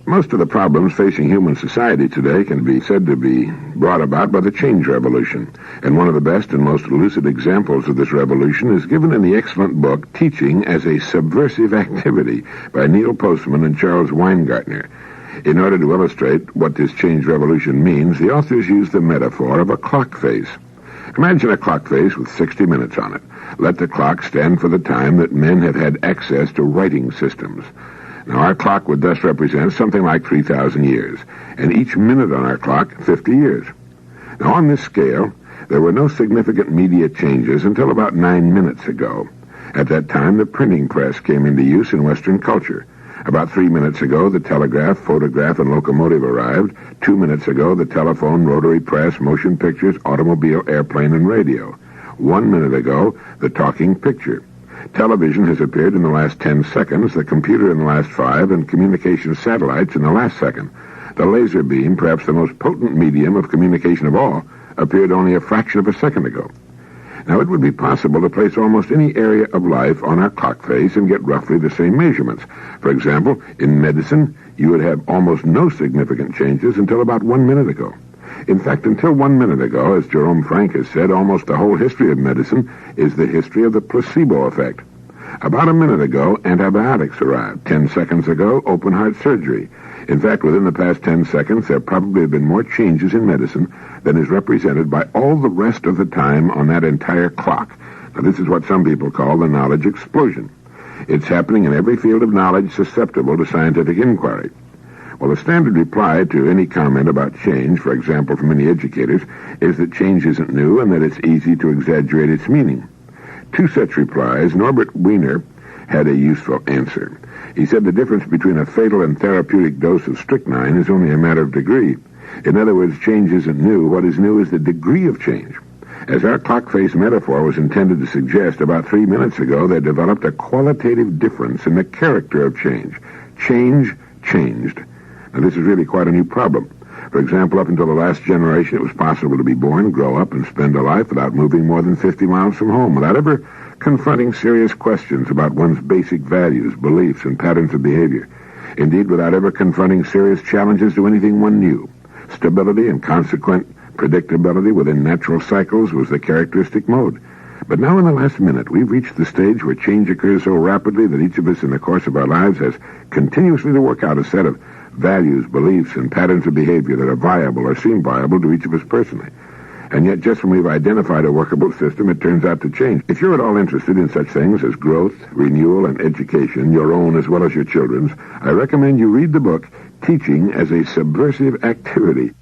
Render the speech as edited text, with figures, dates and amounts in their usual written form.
Most of the problems facing human society today can be said to be brought about by the change revolution, and one of the best and most lucid examples of this revolution is given in the excellent book Teaching as a Subversive Activity by Neil Postman and Charles Weingartner. In order to illustrate what this change revolution means, the authors use the metaphor of a clock face. Imagine a clock face with 60 minutes on it. Let the clock stand for the time that men have had access to writing systems. Now, our clock would thus represent something like 3,000 years, and each minute on our clock, 50 years. Now, on this scale, there were no significant media changes until about 9 minutes ago. At that time, the printing press came into use in Western culture. About 3 minutes ago, the telegraph, photograph, and locomotive arrived. 2 minutes ago, the telephone, rotary press, motion pictures, automobile, airplane, and radio. 1 minute ago, the talking picture. Television has appeared in the last 10 seconds, the computer in the last 5, and communication satellites in the last second. The laser beam, perhaps the most potent medium of communication of all, appeared only a fraction of a second ago. Now, it would be possible to place almost any area of life on our clock face and get roughly the same measurements. For example, in medicine, you would have almost no significant changes until about 1 minute ago. In fact, until 1 minute ago, as Jerome Frank has said, almost the whole history of medicine is the history of the placebo effect. About a minute ago, antibiotics arrived. 10 seconds ago, open-heart surgery. In fact, within the past 10 seconds, there probably have been more changes in medicine than is represented by all the rest of the time on that entire clock. Now, this is what some people call the knowledge explosion. It's happening in every field of knowledge susceptible to scientific inquiry. Well, the standard reply to any comment about change, for example, from many educators, is that change isn't new and that it's easy to exaggerate its meaning. To such replies, Norbert Wiener had a useful answer. He said the difference between a fatal and therapeutic dose of strychnine is only a matter of degree. In other words, change isn't new. What is new is the degree of change. As our clock face metaphor was intended to suggest, about 3 minutes ago, there developed a qualitative difference in the character of change. Change changed. Now, this is really quite a new problem. For example, up until the last generation, it was possible to be born, grow up, and spend a life without moving more than 50 miles from home, without ever confronting serious questions about one's basic values, beliefs, and patterns of behavior. Indeed, without ever confronting serious challenges to anything one knew. Stability and consequent predictability within natural cycles was the characteristic mode. But now in the last minute, we've reached the stage where change occurs so rapidly that each of us in the course of our lives has continuously to work out a set of values, beliefs, and patterns of behavior that are viable or seem viable to each of us personally. And yet, just when we've identified a workable system, it turns out to change. If you're at all interested in such things as growth, renewal, and education, your own as well as your children's, I recommend you read the book Teaching as a Subversive Activity.